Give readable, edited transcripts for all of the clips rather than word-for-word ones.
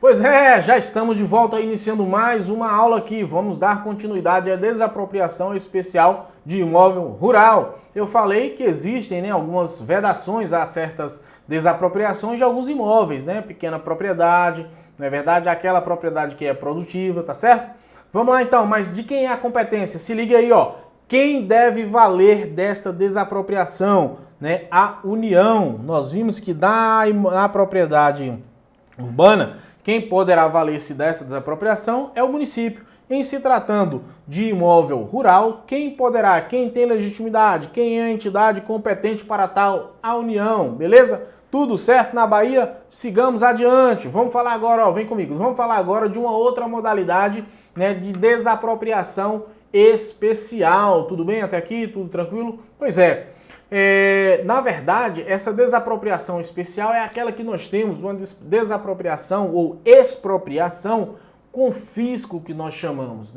Pois é, já estamos de volta iniciando mais uma aula aqui. Vamos dar continuidade à desapropriação especial de imóvel rural. Eu falei que existem algumas vedações a certas desapropriações de alguns imóveis, pequena propriedade, não é verdade? Aquela propriedade que é produtiva, tá certo? Vamos lá então, mas de quem é a competência? Se liga aí, ó. Quem deve valer desta desapropriação? A União. Nós vimos que na propriedade urbana, quem poderá valer-se dessa desapropriação é o município. Em se tratando de imóvel rural, quem tem legitimidade, quem é a entidade competente para tal? A União, beleza? Tudo certo na Bahia? Sigamos adiante. Vamos falar agora, vem comigo, vamos falar agora de uma outra modalidade de desapropriação especial. Tudo bem até aqui? Tudo tranquilo? Pois é. Na verdade, essa desapropriação especial é aquela que nós temos, uma desapropriação ou expropriação com fisco, que nós chamamos,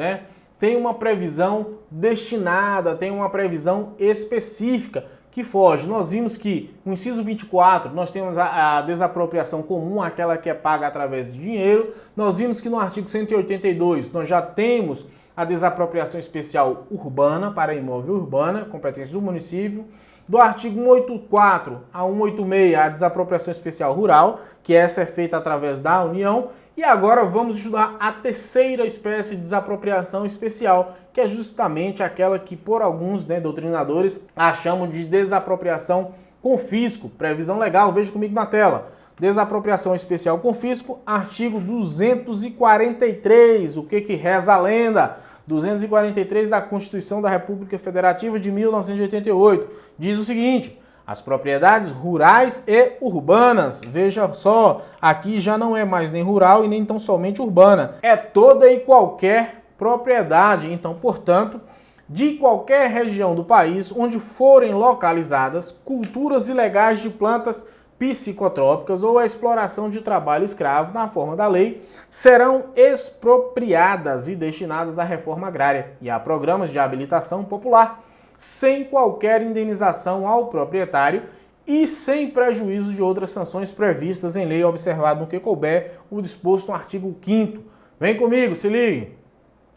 Tem uma previsão destinada, tem uma previsão específica que foge. Nós vimos que no inciso 24 nós temos a desapropriação comum, aquela que é paga através de dinheiro. Nós vimos que no artigo 182 nós já temos a desapropriação especial urbana para imóvel urbana, competência do município. Do artigo 184 a 186, a desapropriação especial rural, que essa é feita através da União. E agora vamos estudar a terceira espécie de desapropriação especial, que é justamente aquela que por alguns doutrinadores a chamam de desapropriação com fisco. Previsão legal, veja comigo na tela. Desapropriação especial com fisco, artigo 243. O que reza a lenda? 243 da Constituição da República Federativa de 1988. Diz o seguinte: as propriedades rurais e urbanas, veja só, aqui já não é mais nem rural e nem tão somente urbana, é toda e qualquer propriedade. Então, portanto, de qualquer região do país onde forem localizadas culturas ilegais de plantas psicotrópicas ou a exploração de trabalho escravo na forma da lei, serão expropriadas e destinadas à reforma agrária e a programas de habilitação popular, sem qualquer indenização ao proprietário e sem prejuízo de outras sanções previstas em lei, observado no que couber o disposto no artigo 5º. Vem comigo, se ligue.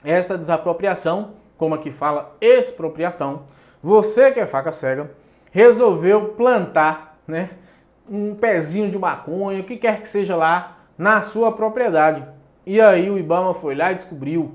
Esta desapropriação, como aqui fala expropriação, você que é faca cega, resolveu plantar, um pezinho de maconha, o que quer que seja lá, na sua propriedade. E aí o IBAMA foi lá e descobriu.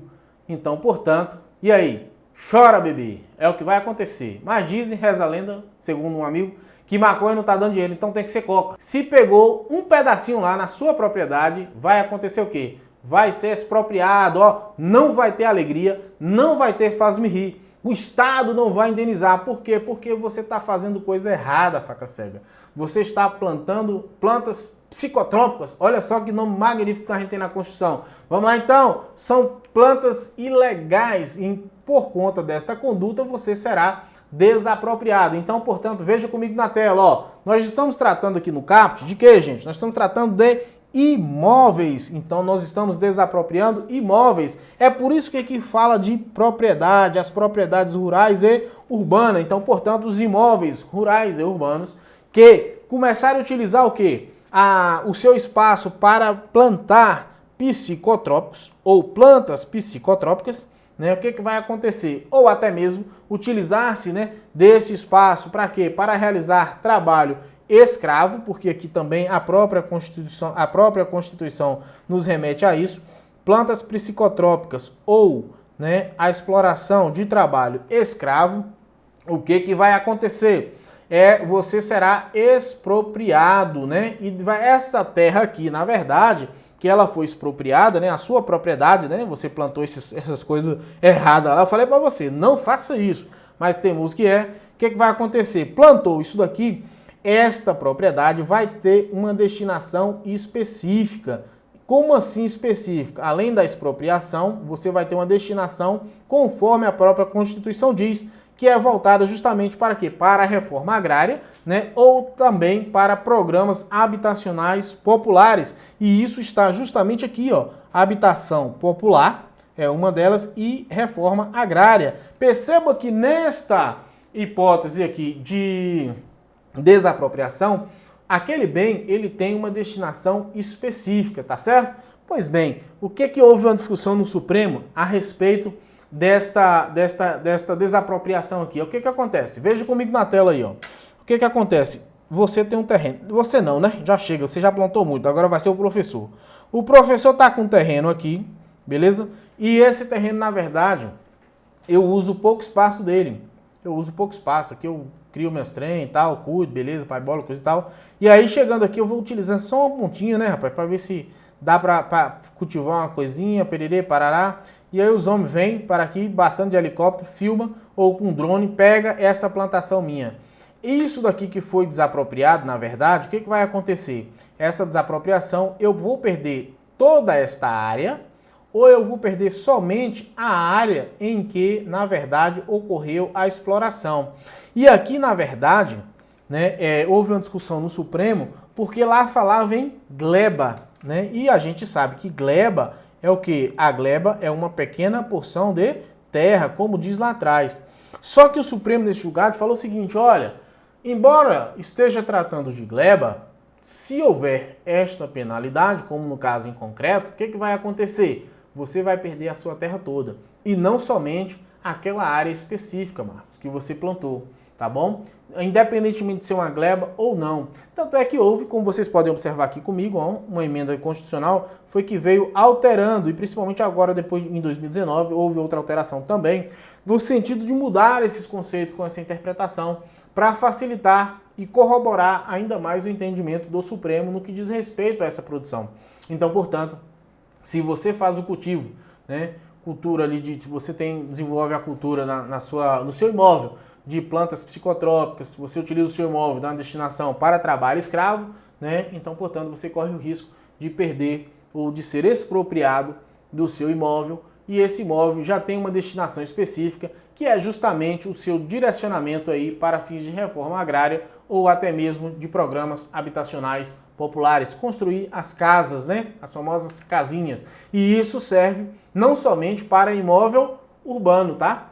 Então, portanto, e aí? Chora, bebê. É o que vai acontecer. Mas dizem, reza a lenda, segundo um amigo, que maconha não tá dando dinheiro, então tem que ser coca. Se pegou um pedacinho lá na sua propriedade, vai acontecer o quê? Vai ser expropriado, não vai ter alegria, não vai ter faz-me rir. O Estado não vai indenizar. Por quê? Porque você está fazendo coisa errada, faca cega. Você está plantando plantas psicotrópicas. Olha só que nome magnífico que a gente tem na Constituição. Vamos lá então. São plantas ilegais e por conta desta conduta você será desapropriado. Então, portanto, veja comigo na tela. Nós estamos tratando aqui no caput de quê, gente? Nós estamos tratando de imóveis. Então nós estamos desapropriando imóveis. É por isso que aqui fala de propriedade, as propriedades rurais e urbanas. Então, portanto, os imóveis rurais e urbanos que começarem a utilizar o quê? O seu espaço para plantar psicotrópicos ou plantas psicotrópicas, o que vai acontecer? Ou até mesmo utilizar-se desse espaço para quê? Para realizar trabalho escravo, porque aqui também a própria Constituição nos remete a isso, plantas psicotrópicas ou a exploração de trabalho escravo, o que vai acontecer? Você será expropriado, e essa terra aqui, na verdade, que ela foi expropriada, a sua propriedade, você plantou essas coisas erradas lá, eu falei para você, não faça isso, mas temos que o que vai acontecer? Plantou isso daqui, esta propriedade vai ter uma destinação específica. Como assim específica? Além da expropriação, você vai ter uma destinação conforme a própria Constituição diz, que é voltada justamente para quê? Para a reforma agrária, ou também para programas habitacionais populares. E isso está justamente aqui, habitação popular é uma delas e reforma agrária. Perceba que nesta hipótese aqui de desapropriação, aquele bem ele tem uma destinação específica, tá certo? Pois bem, o que houve uma discussão no Supremo a respeito desta desapropriação aqui? O que acontece? Veja comigo na tela aí, ó. O que acontece? Você tem um terreno. Você não, né? Já chega, você já plantou muito, agora vai ser o professor. O professor tá com um terreno aqui, beleza? E esse terreno, na verdade, eu uso pouco espaço dele. Eu uso pouco espaço. Aqui eu crio meus trem e tal, cuido, beleza, pai bola, coisa e tal. E aí, chegando aqui, eu vou utilizando só uma pontinha, né, rapaz? Pra ver se dá pra cultivar uma coisinha, pererê, parará. E aí os homens vêm para aqui, bastante de helicóptero, filma, ou com drone, pega essa plantação minha. Isso daqui que foi desapropriado, na verdade, o que vai acontecer? Essa desapropriação, eu vou perder toda esta área, ou eu vou perder somente a área em que, na verdade, ocorreu a exploração. E aqui, na verdade, né, houve uma discussão no Supremo, porque lá falava em gleba, né? E a gente sabe que gleba é o quê? A gleba é uma pequena porção de terra, como diz lá atrás. Só que o Supremo, nesse julgado, falou o seguinte, olha, embora esteja tratando de gleba, se houver esta penalidade, como no caso em concreto, o que vai acontecer? Você vai perder a sua terra toda. E não somente aquela área específica, Marcos, que você plantou, tá bom? Independentemente de ser uma gleba ou não. Tanto é que houve, como vocês podem observar aqui comigo, uma emenda constitucional, foi que veio alterando, e principalmente agora, depois em 2019, houve outra alteração também, no sentido de mudar esses conceitos com essa interpretação, para facilitar e corroborar ainda mais o entendimento do Supremo no que diz respeito a essa produção. Então, portanto, se você faz o cultivo, né, cultura ali você desenvolve a cultura no seu imóvel de plantas psicotrópicas, você utiliza o seu imóvel dá uma destinação para trabalho escravo, né, então, portanto, você corre o risco de perder ou de ser expropriado do seu imóvel, e esse imóvel já tem uma destinação específica, que é justamente o seu direcionamento aí para fins de reforma agrária ou até mesmo de programas habitacionais populares, construir as casas, né? As famosas casinhas. E isso serve não somente para imóvel urbano, tá?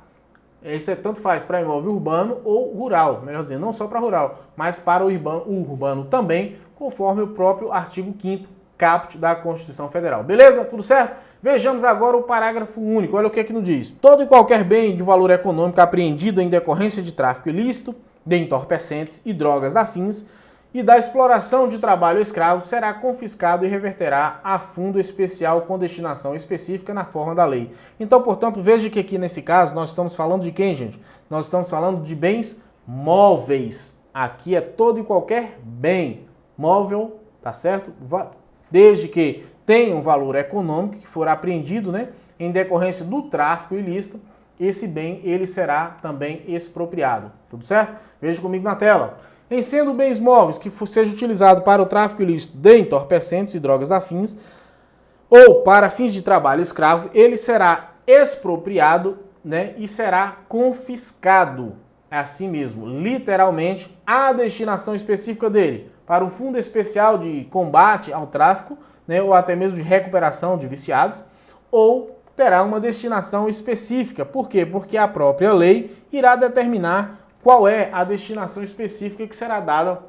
Isso tanto faz para imóvel urbano ou rural, melhor dizendo, não só para rural, mas para o urbano também, conforme o próprio artigo 5º caput da Constituição Federal. Beleza? Tudo certo? Vejamos agora o parágrafo único. Olha o que nos diz. Todo e qualquer bem de valor econômico apreendido em decorrência de tráfico ilícito, de entorpecentes e drogas afins e da exploração de trabalho escravo será confiscado e reverterá a fundo especial com destinação específica na forma da lei. Então, portanto, veja que aqui nesse caso nós estamos falando de quem, gente? Nós estamos falando de bens móveis. Aqui é todo e qualquer bem móvel, tá certo? Desde que tenha um valor econômico que for apreendido, né, em decorrência do tráfico ilícito, esse bem ele será também expropriado. Tudo certo? Veja comigo na tela. Em sendo bens móveis que seja utilizado para o tráfico ilícito de entorpecentes e drogas afins ou para fins de trabalho escravo, ele será expropriado, né, e será confiscado. É assim mesmo, literalmente, a destinação específica dele para um fundo especial de combate ao tráfico, né, ou até mesmo de recuperação de viciados, ou terá uma destinação específica. Por quê? Porque a própria lei irá determinar qual é a destinação específica que será dada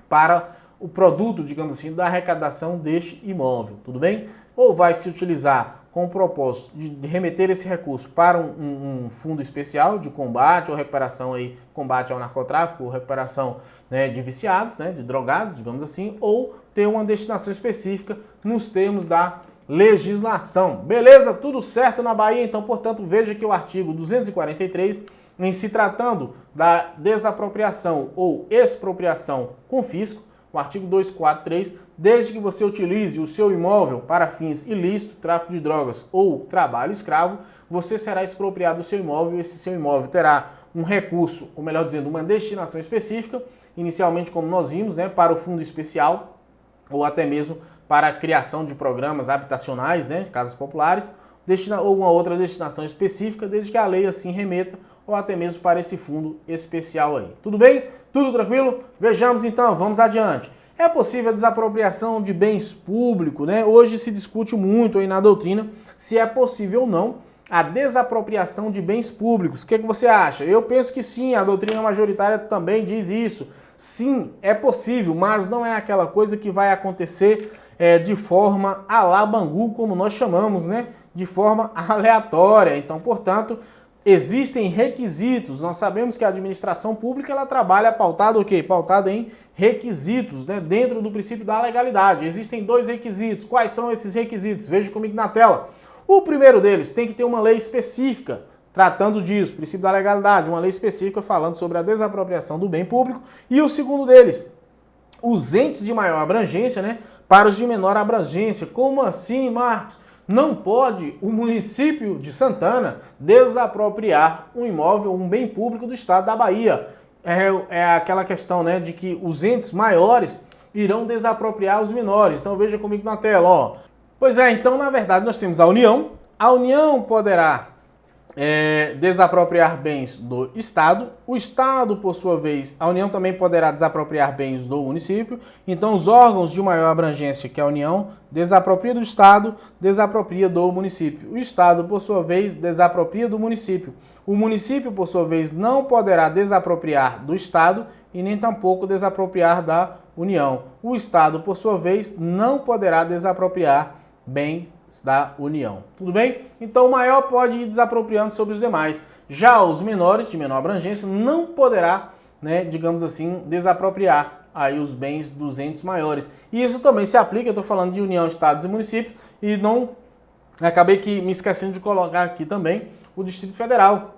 para o produto, digamos assim, da arrecadação deste imóvel, tudo bem? Ou vai se utilizar com o propósito de remeter esse recurso para um fundo especial de combate ou recuperação aí, combate ao narcotráfico, ou recuperação, né, de viciados, né, de drogados, digamos assim, ou ter uma destinação específica nos termos da legislação. Beleza? Tudo certo na Bahia? Então, portanto, veja que o artigo 243, em se tratando da desapropriação ou expropriação com fisco, o artigo 243, desde que você utilize o seu imóvel para fins ilícitos, tráfico de drogas ou trabalho escravo, você será expropriado do seu imóvel e esse seu imóvel terá um recurso, ou melhor dizendo, uma destinação específica, inicialmente, como nós vimos, né, para o fundo especial ou até mesmo para a criação de programas habitacionais, né, casas populares, ou uma outra destinação específica, desde que a lei assim remeta, ou até mesmo para esse fundo especial aí. Tudo bem? Tudo tranquilo? Vejamos então, vamos adiante. É possível a desapropriação de bens públicos, né? Hoje se discute muito aí na doutrina se é possível ou não a desapropriação de bens públicos. O que você acha? Eu penso que sim, a doutrina majoritária também diz isso. Sim, é possível, mas não é aquela coisa que vai acontecer de forma à la Bangu, como nós chamamos, né? De forma aleatória. Então, portanto, existem requisitos. Nós sabemos que a administração pública ela trabalha pautada o quê? Pautada em requisitos, né? Dentro do princípio da legalidade. Existem 2 requisitos. Quais são esses requisitos? Veja comigo na tela. O primeiro deles tem que ter uma lei específica tratando disso, princípio da legalidade, uma lei específica falando sobre a desapropriação do bem público. E o segundo deles, os entes de maior abrangência, né? Para os de menor abrangência. Como assim, Marcos? Não pode o município de Santana desapropriar um imóvel, um bem público do estado da Bahia. É aquela questão, né, de que os entes maiores irão desapropriar os menores. Então veja comigo na tela, ó. Pois é, então na verdade nós temos a União. A União poderá desapropriar bens do Estado. O Estado, por sua vez, a União também poderá desapropriar bens do município. Então, os órgãos de maior abrangência, que é a União, desapropria do Estado, desapropria do município. O Estado, por sua vez, desapropria do município. O município, por sua vez, não poderá desapropriar do Estado e nem tampouco desapropriar da União. O Estado, por sua vez, não poderá desapropriar bem da União. Tudo bem? Então o maior pode ir desapropriando sobre os demais. Já os menores, de menor abrangência, não poderá, né, digamos assim, desapropriar aí os bens dos entes maiores. E isso também se aplica, eu estou falando de União, Estados e municípios, e não acabei que me esquecendo de colocar aqui também o Distrito Federal,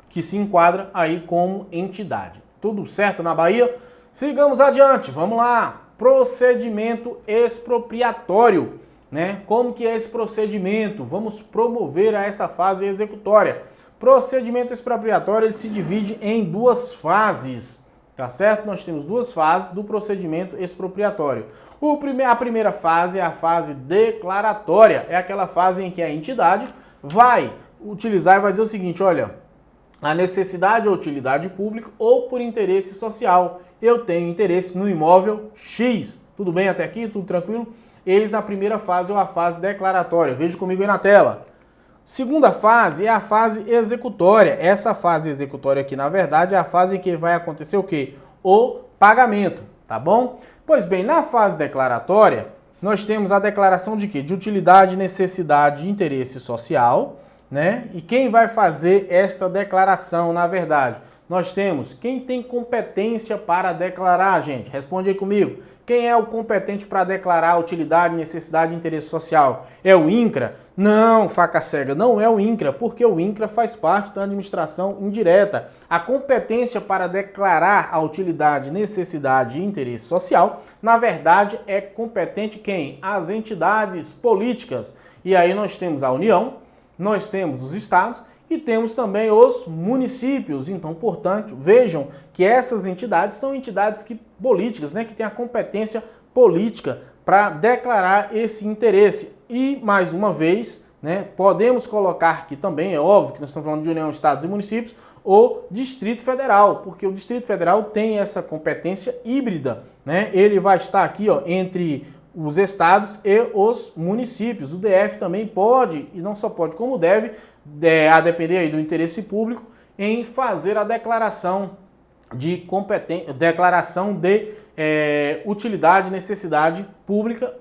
que se enquadra aí como entidade. Tudo certo na Bahia? Sigamos adiante, vamos lá. Procedimento expropriatório. Né? Como que é esse procedimento? Vamos promover a essa fase executória. Procedimento expropriatório ele se divide em 2 fases, tá certo? Nós temos 2 fases do procedimento expropriatório. A primeira fase é a fase declaratória, é aquela fase em que a entidade vai utilizar e vai dizer o seguinte, olha, a necessidade ou utilidade pública ou por interesse social. Eu tenho interesse no imóvel X. Tudo bem até aqui? Tudo tranquilo? Eis a primeira fase ou a fase declaratória. Veja comigo aí na tela. Segunda fase é a fase executória. Essa fase executória aqui, na verdade, é a fase em que vai acontecer o quê? O pagamento, tá bom? Pois bem, na fase declaratória, nós temos a declaração de quê? De utilidade, necessidade e interesse social, né? E quem vai fazer esta declaração, na verdade? Nós temos quem tem competência para declarar, gente. Responde aí comigo. Quem é o competente para declarar utilidade, necessidade e interesse social? É o INCRA? Não, faca cega, não é o INCRA, porque o INCRA faz parte da administração indireta. A competência para declarar a utilidade, necessidade e interesse social, na verdade, é competente quem? As entidades políticas. E aí nós temos a União, nós temos os estados e temos também os municípios. Então, portanto, vejam que essas entidades são entidades políticas, né, que têm a competência política para declarar esse interesse. E, mais uma vez, né, podemos colocar aqui também, é óbvio que nós estamos falando de União, Estados e Municípios, o Distrito Federal, porque o Distrito Federal tem essa competência híbrida, né? Ele vai estar aqui, ó, entre os estados e os municípios. O DF também pode, e não só pode, como deve, a depender aí do interesse público, em fazer a declaração de competência, declaração de utilidade, necessidade pública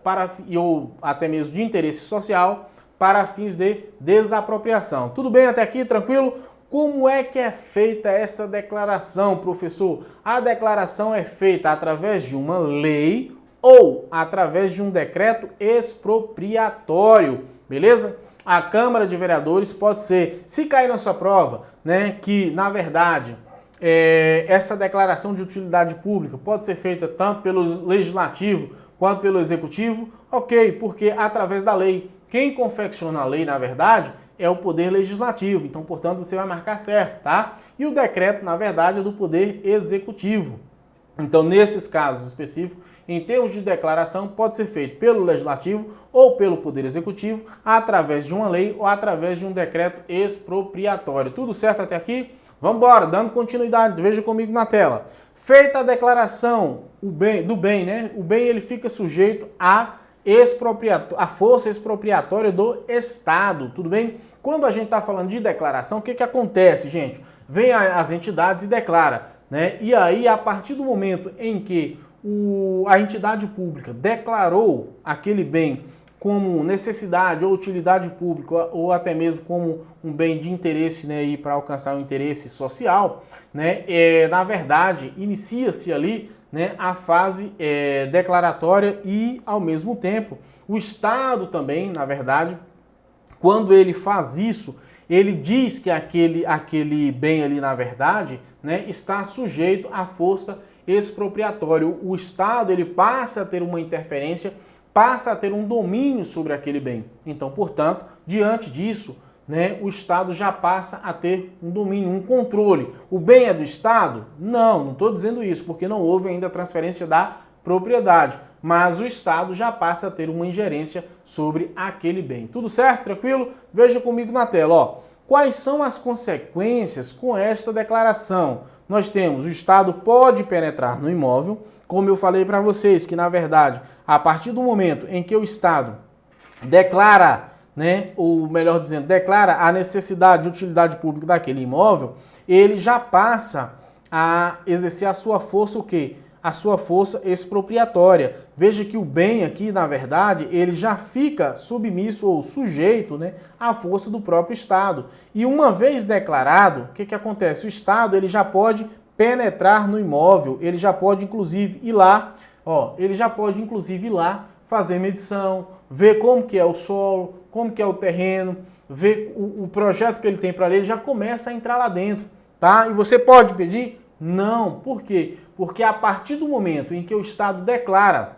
ou até mesmo de interesse social para fins de desapropriação. Tudo bem até aqui, tranquilo? Como é que é feita essa declaração, professor? A declaração é feita através de uma lei ou através de um decreto expropriatório, beleza? A Câmara de Vereadores pode ser, se cair na sua prova, né, que na verdade essa declaração de utilidade pública pode ser feita tanto pelo Legislativo quanto pelo Executivo, ok, porque através da lei. Quem confecciona a lei, na verdade, é o Poder Legislativo, então, portanto, você vai marcar certo, tá? E o decreto, na verdade, é do Poder Executivo. Então, nesses casos específicos, em termos de declaração, pode ser feito pelo Legislativo ou pelo Poder Executivo, através de uma lei ou através de um decreto expropriatório. Tudo certo até aqui? Vamos embora, dando continuidade, veja comigo na tela. Feita a declaração do bem, né? O bem ele fica sujeito à força expropriatória do Estado, tudo bem? Quando a gente está falando de declaração, o que acontece, gente? Vem as entidades e declara, né? E aí, a partir do momento em que a entidade pública declarou aquele bem como necessidade ou utilidade pública, ou até mesmo como um bem de interesse, né, para alcançar um interesse social, né, na verdade, inicia-se ali, né, a fase declaratória e, ao mesmo tempo, o Estado também, na verdade, quando ele faz isso, ele diz que aquele bem ali, na verdade, né, está sujeito à força expropriatória. O Estado ele passa a ter uma interferência, passa a ter um domínio sobre aquele bem. Então, portanto, diante disso, né, o Estado já passa a ter um domínio, um controle. O bem é do Estado? Não estou dizendo isso, porque não houve ainda a transferência da propriedade. Mas o Estado já passa a ter uma ingerência sobre aquele bem. Tudo certo? Tranquilo? Veja comigo na tela, ó. Quais são as consequências com esta declaração? Nós temos, o Estado pode penetrar no imóvel, como eu falei para vocês, que na verdade, a partir do momento em que o Estado declara, né, ou melhor dizendo, declara a necessidade de utilidade pública daquele imóvel, ele já passa a exercer a sua força, o quê? A sua força expropriatória. Veja que o bem aqui, na verdade, ele já fica submisso ou sujeito, né, à força do próprio Estado. E uma vez declarado, o que acontece? O Estado ele já pode penetrar no imóvel, ele já pode inclusive ir lá, fazer medição, ver como que é o solo, como que é o terreno, ver o projeto que ele tem para ele, já começa a entrar lá dentro, tá? E você pode pedir? Não. Por quê? Porque a partir do momento em que o Estado declara,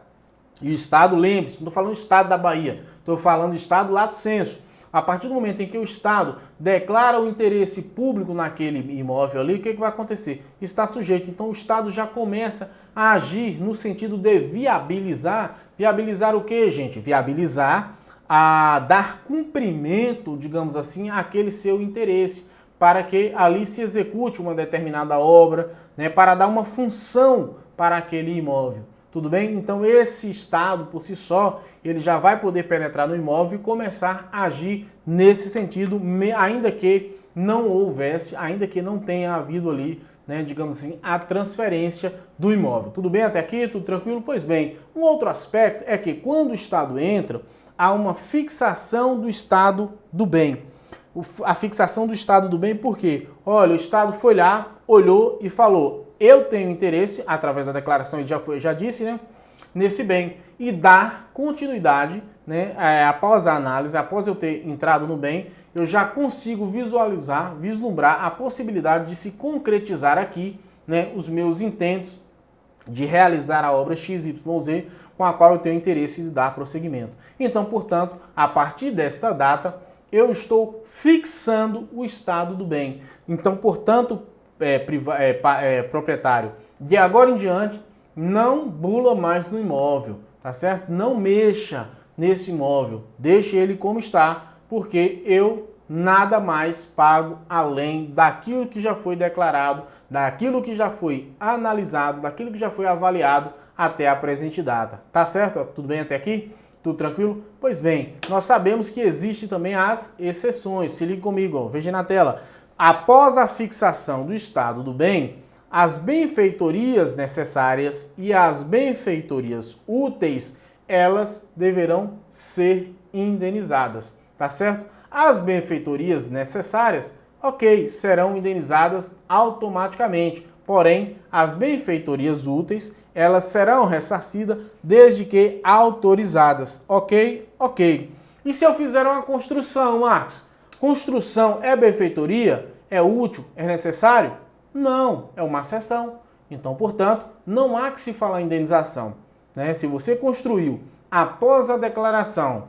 e o Estado, lembre-se, não estou falando do Estado da Bahia, estou falando do Estado lato sensu. A partir do momento em que o Estado declara o interesse público naquele imóvel ali, o que vai acontecer? Está sujeito. Então o Estado já começa a agir no sentido de viabilizar. Viabilizar o quê, gente? Viabilizar a dar cumprimento, digamos assim, àquele seu interesse, para que ali se execute uma determinada obra, né, para dar uma função para aquele imóvel. Tudo bem? Então esse Estado, por si só, ele já vai poder penetrar no imóvel e começar a agir nesse sentido, ainda que não houvesse, ainda que não tenha havido ali, né, digamos assim, a transferência do imóvel. Tudo bem até aqui? Tudo tranquilo? Pois bem, um outro aspecto é que quando o Estado entra, há uma fixação do estado do bem. A fixação do estado do bem, por quê? Olha, o Estado foi lá, olhou e falou: eu tenho interesse, através da declaração, ele já disse, né, nesse bem, e dar continuidade, né, após a análise, após eu ter entrado no bem, eu já consigo vislumbrar a possibilidade de se concretizar aqui, né, os meus intentos de realizar a obra XYZ com a qual eu tenho interesse de dar prosseguimento. Então, portanto, a partir desta data, eu estou fixando o estado do bem. Então, portanto, proprietário, de agora em diante, não bula mais no imóvel, tá certo? Não mexa nesse imóvel, deixe ele como está, porque eu nada mais pago além daquilo que já foi declarado, daquilo que já foi analisado, daquilo que já foi avaliado até a presente data. Tá certo? Tudo bem até aqui? Tudo tranquilo? Pois bem, nós sabemos que existem também as exceções. Se liga comigo, ó, veja na tela. Após a fixação do estado do bem, as benfeitorias necessárias e as benfeitorias úteis, elas deverão ser indenizadas, tá certo? As benfeitorias necessárias, ok, serão indenizadas automaticamente. Porém, as benfeitorias úteis, elas serão ressarcidas desde que autorizadas. Ok? Ok. E se eu fizer uma construção, Marcos? Construção é benfeitoria? É útil? É necessário? Não, é uma acessão. Então, portanto, não há que se falar em indenização, né? Se você construiu após a declaração,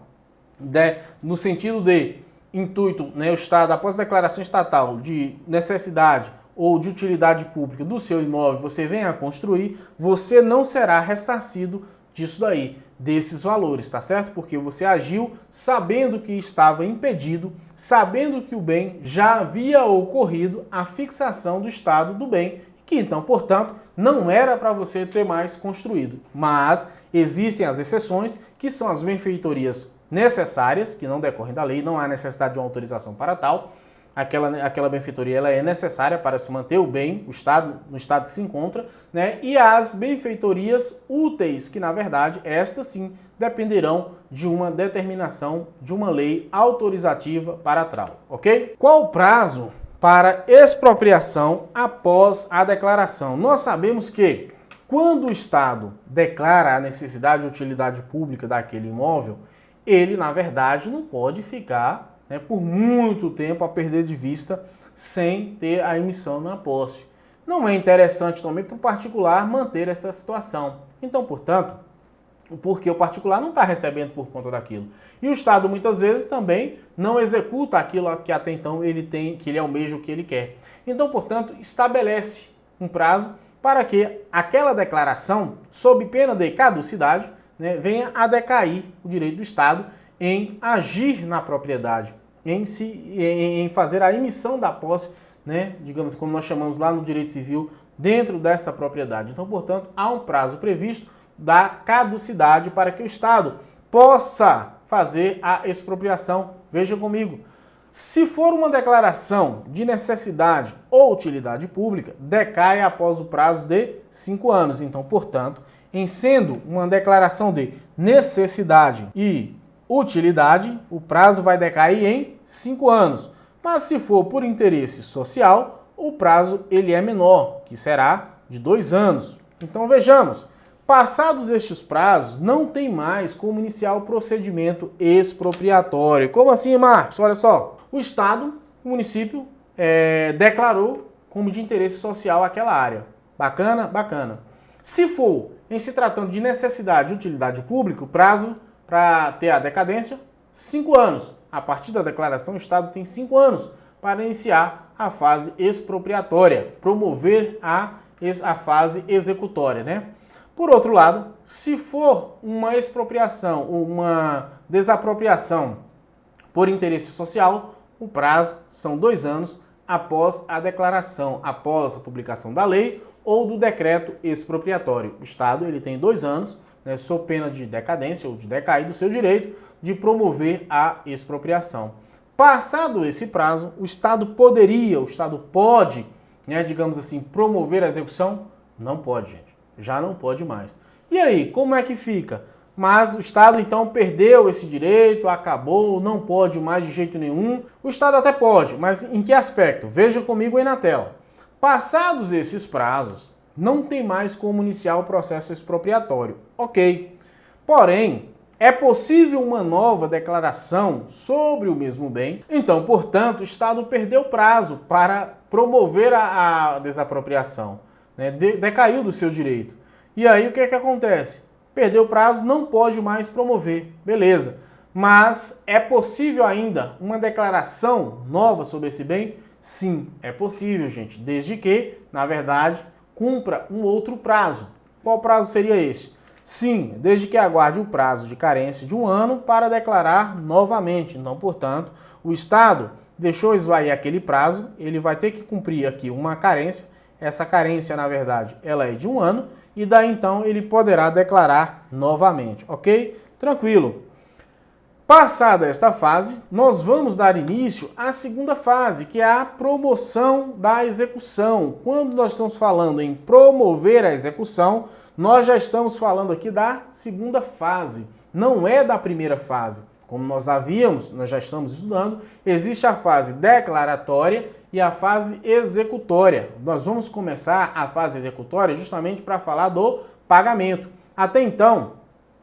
no sentido de intuito, né, o Estado, após a declaração estatal de necessidade ou de utilidade pública do seu imóvel, você venha a construir, você não será ressarcido disso daí, desses valores, tá certo? Porque você agiu sabendo que estava impedido, sabendo que o bem já havia ocorrido a fixação do estado do bem, que então, portanto, não era para você ter mais construído. Mas existem as exceções, que são as benfeitorias necessárias, que não decorrem da lei, não há necessidade de uma autorização para tal. aquela benfeitoria ela é necessária para se manter o bem, o estado, no estado que se encontra, né? E as benfeitorias úteis, que na verdade estas sim dependerão de uma determinação de uma lei autorizativa para tal, ok? Qual o prazo para expropriação após a declaração? Nós sabemos que quando o Estado declara a necessidade de utilidade pública daquele imóvel, ele na verdade não pode ficar, né, por muito tempo a perder de vista sem ter a emissão na posse. Não é interessante também para o particular manter essa situação. Então, portanto, porque o particular não está recebendo por conta daquilo. E o Estado muitas vezes também não executa aquilo que até então ele tem, que ele almeja o que ele quer. Então, portanto, estabelece um prazo para que aquela declaração, sob pena de caducidade, né, venha a decair o direito do Estado em agir na propriedade, em fazer a emissão da posse, né, digamos como nós chamamos lá no direito civil, dentro desta propriedade. Então, portanto, há um prazo previsto da caducidade para que o Estado possa fazer a expropriação. Veja comigo. Se for uma declaração de necessidade ou utilidade pública, decai após o prazo de 5 anos. Então, portanto, em sendo uma declaração de necessidade e utilidade, o prazo vai decair em 5 anos. Mas se for por interesse social, o prazo ele é menor, que será de 2 anos. Então, vejamos. Passados estes prazos, não tem mais como iniciar o procedimento expropriatório. Como assim, Marcos? Olha só, o Estado, o município, declarou como de interesse social aquela área. Bacana? Bacana. Se for em se tratando de necessidade e utilidade pública, o prazo para ter a decadência, 5 anos. A partir da declaração, o Estado tem 5 anos para iniciar a fase expropriatória, promover a fase executória, né? Por outro lado, se for uma expropriação ou uma desapropriação por interesse social, o prazo são 2 anos após a declaração, após a publicação da lei ou do decreto expropriatório. O Estado ele tem 2 anos, né, sob pena de decadência ou de decair do seu direito de promover a expropriação. Passado esse prazo, o Estado pode, né, digamos assim, promover a execução? Não pode, gente. Já não pode mais. E aí, como é que fica? Mas o Estado então perdeu esse direito, acabou, não pode mais de jeito nenhum. O Estado até pode, mas em que aspecto? Veja comigo aí na tela. Passados esses prazos, não tem mais como iniciar o processo expropriatório. Ok. Porém, é possível uma nova declaração sobre o mesmo bem. Então, portanto, o Estado perdeu prazo para promover a desapropriação. Né, decaiu do seu direito. E aí o que é que acontece? Perdeu o prazo, não pode mais promover. Beleza. Mas é possível ainda uma declaração nova sobre esse bem? Sim, é possível, gente. Desde que, na verdade, cumpra um outro prazo. Qual prazo seria esse? Sim, desde que aguarde o prazo de carência de 1 ano para declarar novamente. Então, portanto, o Estado deixou esvair aquele prazo, ele vai ter que cumprir aqui uma carência. Essa carência, na verdade, ela é de 1 ano e daí então ele poderá declarar novamente, ok? Tranquilo. Passada esta fase, nós vamos dar início à segunda fase, que é a promoção da execução. Quando nós estamos falando em promover a execução, nós já estamos falando aqui da segunda fase, não é da primeira fase. Como nós já estamos estudando, existe a fase declaratória e a fase executória. Nós vamos começar a fase executória justamente para falar do pagamento. Até então,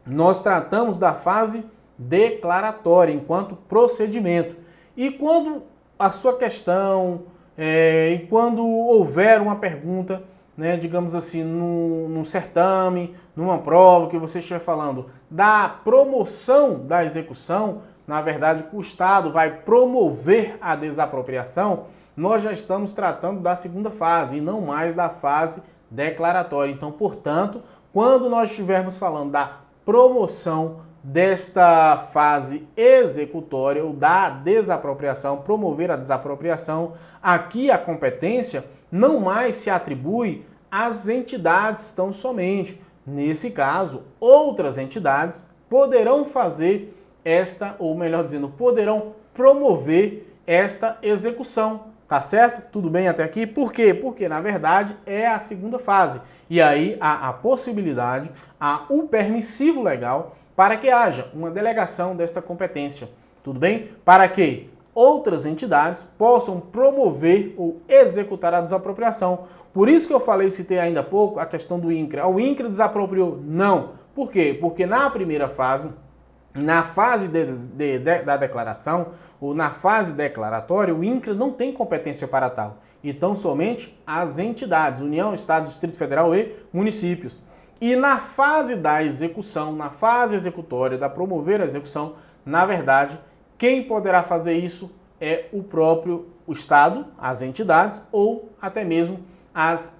nós tratamos da fase declaratória enquanto procedimento. E quando a sua questão, e quando houver uma pergunta, né, digamos assim, num certame, numa prova que você estiver falando da promoção da execução, na verdade, que o Estado vai promover a desapropriação, nós já estamos tratando da segunda fase e não mais da fase declaratória. Então, portanto, quando nós estivermos falando da promoção desta fase executória ou da desapropriação, promover a desapropriação, aqui a competência não mais se atribui às entidades tão somente. Nesse caso, outras entidades poderão fazer esta, ou melhor dizendo, poderão promover esta execução. Tá certo? Tudo bem até aqui? Por quê? Porque, na verdade, é a segunda fase. E aí há a possibilidade, há o permissivo legal para que haja uma delegação desta competência. Tudo bem? Para que outras entidades possam promover ou executar a desapropriação. Por isso que eu falei, citei ainda há pouco, a questão do INCRA. O INCRA desapropriou? Não. Por quê? Porque na primeira fase, na fase da declaração, ou na fase declaratória, o INCRA não tem competência para tal. Então, somente as entidades, União, Estado, Distrito Federal e municípios. E na fase da execução, na fase executória, da promover a execução, na verdade, quem poderá fazer isso é o próprio Estado, as entidades, ou até mesmo as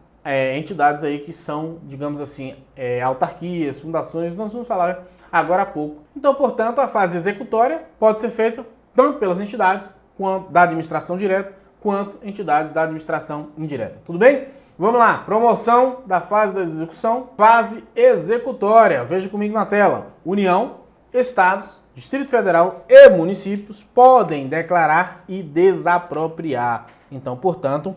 entidades aí que são, digamos assim, autarquias, fundações, nós vamos falar agora há pouco. Então, portanto, a fase executória pode ser feita tanto pelas entidades da administração direta, quanto entidades da administração indireta. Tudo bem? Vamos lá, promoção da fase da execução, fase executória. Veja comigo na tela. União, Estados, Distrito Federal e municípios podem declarar e desapropriar. Então, portanto,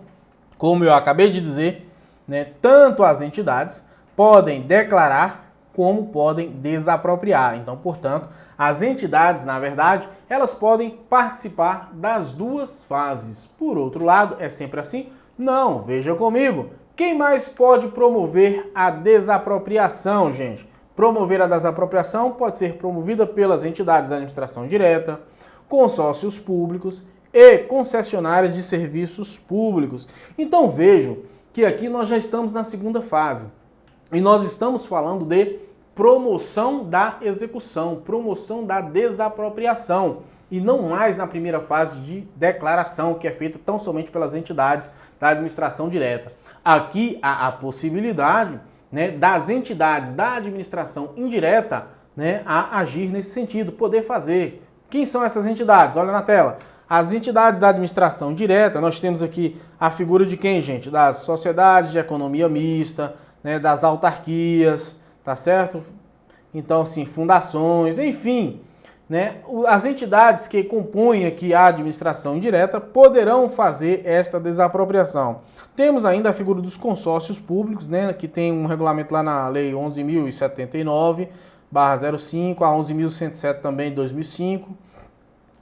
como eu acabei de dizer, né, tanto as entidades podem declarar como podem desapropriar. Então, portanto, as entidades, na verdade, elas podem participar das duas fases. Por outro lado, é sempre assim? Não, veja comigo. Quem mais pode promover a desapropriação, gente? Promover a desapropriação pode ser promovida pelas entidades da administração direta, consórcios públicos e concessionárias de serviços públicos. Então, vejam que aqui nós já estamos na segunda fase. E nós estamos falando de promoção da execução, promoção da desapropriação, e não mais na primeira fase de declaração, que é feita tão somente pelas entidades da administração direta. Aqui há a possibilidade, né, das entidades da administração indireta, né, a agir nesse sentido, poder fazer. Quem são essas entidades? Olha na tela. As entidades da administração direta, nós temos aqui a figura de quem, gente? Das sociedades de economia mista, né, das autarquias, tá certo? Então, assim, fundações, enfim, né, as entidades que compõem aqui a administração indireta poderão fazer esta desapropriação. Temos ainda a figura dos consórcios públicos, né, que tem um regulamento lá na Lei 11.079/05, a 11.107 também de 2005.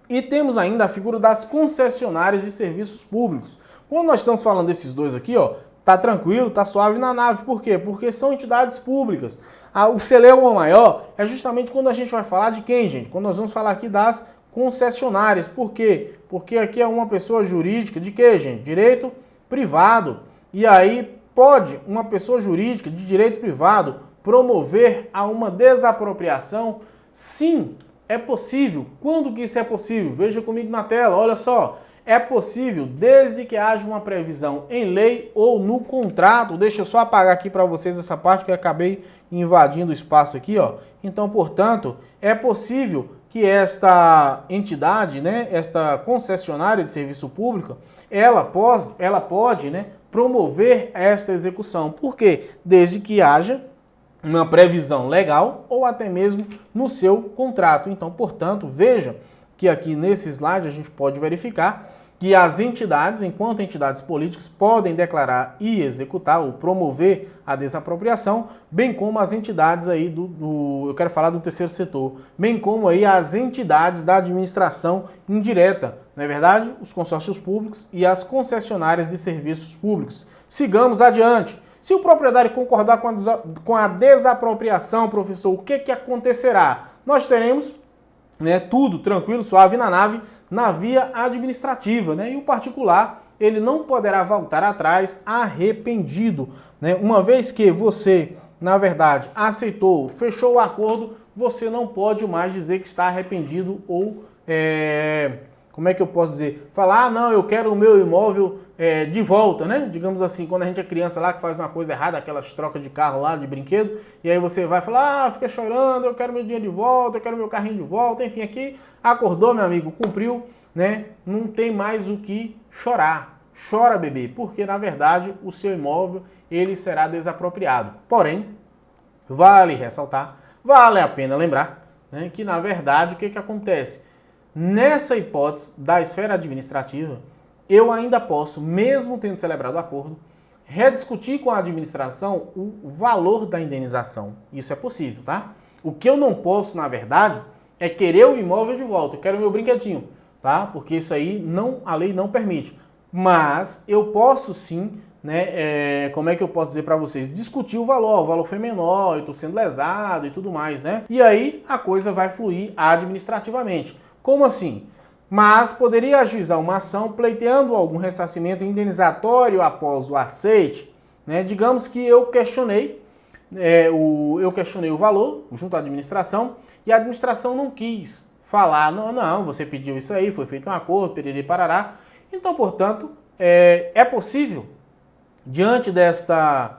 E temos ainda a figura das concessionárias de serviços públicos. Quando nós estamos falando desses dois aqui, ó, tá tranquilo, tá suave na nave. Por quê? Porque são entidades públicas. O celeuma maior é justamente quando a gente vai falar de quem, gente? Quando nós vamos falar aqui das concessionárias. Por quê? Porque aqui é uma pessoa jurídica de quê, gente? Direito privado. E aí pode uma pessoa jurídica de direito privado promover a uma desapropriação? Sim, é possível. Quando que isso é possível? Veja comigo na tela, olha só. É possível desde que haja uma previsão em lei ou no contrato. Deixa eu só apagar aqui para vocês essa parte que eu acabei invadindo o espaço aqui, ó. Então, portanto, é possível que esta entidade, né, esta concessionária de serviço público, ela pode, né, promover esta execução. Por quê? Desde que haja uma previsão legal ou até mesmo no seu contrato. Então, portanto, veja que aqui nesse slide a gente pode verificar que as entidades, enquanto entidades políticas, podem declarar e executar ou promover a desapropriação, bem como as entidades aí eu quero falar do terceiro setor, bem como aí as entidades da administração indireta, não é verdade? Os consórcios públicos e as concessionárias de serviços públicos. Sigamos adiante. Se o proprietário concordar com a desapropriação, professor, o que acontecerá? Nós teremos, né, tudo tranquilo, suave na nave, na via administrativa, né? E o particular, ele não poderá voltar atrás arrependido, né? Uma vez que você, na verdade, aceitou, fechou o acordo, você não pode mais dizer que está arrependido ou, como é que eu posso dizer? Falar, não, eu quero o meu imóvel de volta, né? Digamos assim, quando a gente é criança lá que faz uma coisa errada, aquelas trocas de carro lá, de brinquedo, e aí você vai falar, fica chorando, eu quero meu dinheiro de volta, eu quero meu carrinho de volta, enfim, aqui acordou, meu amigo, cumpriu, né? Não tem mais o que chorar. Chora, bebê, porque na verdade o seu imóvel, ele será desapropriado. Porém, vale ressaltar, vale a pena lembrar, né, que na verdade o que acontece? nessa hipótese da esfera administrativa, eu ainda posso, mesmo tendo celebrado o acordo, rediscutir com a administração o valor da indenização. Isso é possível, tá? O que eu não posso, na verdade, é querer o imóvel de volta. Eu quero o meu brinquedinho, tá? Porque isso aí a lei não permite. Mas eu posso sim, né? Como é que eu posso dizer para vocês? Discutir o valor foi menor, eu estou sendo lesado e tudo mais, né? E aí a coisa vai fluir administrativamente. Como assim? Mas poderia ajuizar uma ação pleiteando algum ressarcimento indenizatório após o aceite, né? Digamos que eu questionei o valor junto à administração e a administração não quis falar, não, você pediu isso aí, foi feito um acordo, periri parará. Então, portanto, é possível, diante desta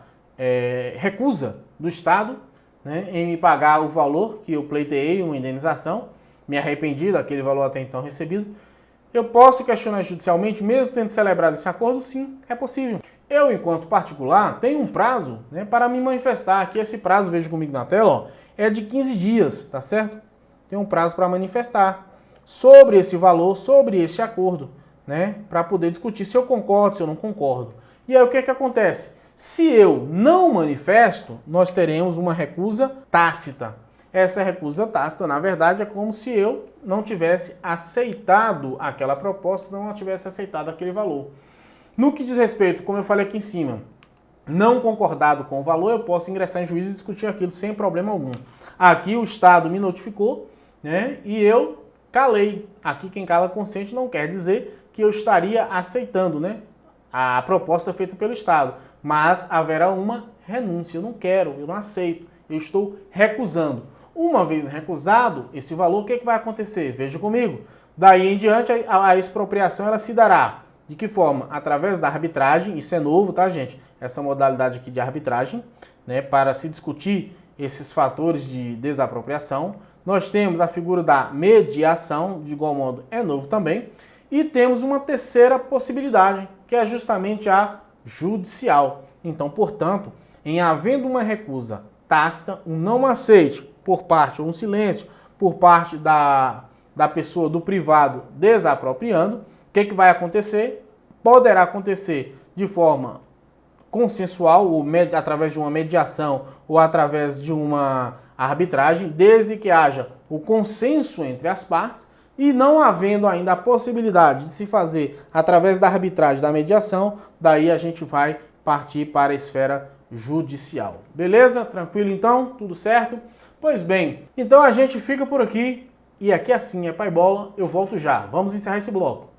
recusa do Estado, né, em me pagar o valor que eu pleiteei, uma indenização, me arrependi daquele valor até então recebido, eu posso questionar judicialmente, mesmo tendo celebrado esse acordo? Sim, é possível. Eu, enquanto particular, tenho um prazo, né, para me manifestar. Aqui esse prazo, veja comigo na tela, ó, é de 15 dias, tá certo? Tem um prazo para manifestar sobre esse valor, sobre este acordo, né, para poder discutir se eu concordo, se eu não concordo. E aí o que é que acontece? Se eu não manifesto, nós teremos uma recusa tácita. Essa recusa tácita, na verdade, é como se eu não tivesse aceitado aquela proposta, não tivesse aceitado aquele valor. No que diz respeito, como eu falei aqui em cima, não concordado com o valor, eu posso ingressar em juízo e discutir aquilo sem problema algum. Aqui o Estado me notificou, né, e eu calei. Aqui quem cala consente não quer dizer que eu estaria aceitando, né, a proposta feita pelo Estado, mas haverá uma renúncia. Eu não quero, eu não aceito, eu estou recusando. Uma vez recusado esse valor, o que vai acontecer? Veja comigo. Daí em diante, a expropriação ela se dará. De que forma? Através da arbitragem. Isso é novo, tá, gente? Essa modalidade aqui de arbitragem, né, para se discutir esses fatores de desapropriação. Nós temos a figura da mediação, de igual modo é novo também. E temos uma terceira possibilidade, que é justamente a judicial. Então, portanto, em havendo uma recusa tácita, um não aceite por parte, ou um silêncio por parte da pessoa, do privado desapropriando, o que vai acontecer? Poderá acontecer de forma consensual, ou através de uma mediação, ou através de uma arbitragem, desde que haja o consenso entre as partes, e não havendo ainda a possibilidade de se fazer através da arbitragem, da mediação, daí a gente vai partir para a esfera judicial. Beleza? Tranquilo então? Tudo certo? Pois bem, então a gente fica por aqui, e aqui assim é Pai Bola, eu volto já. Vamos encerrar esse bloco.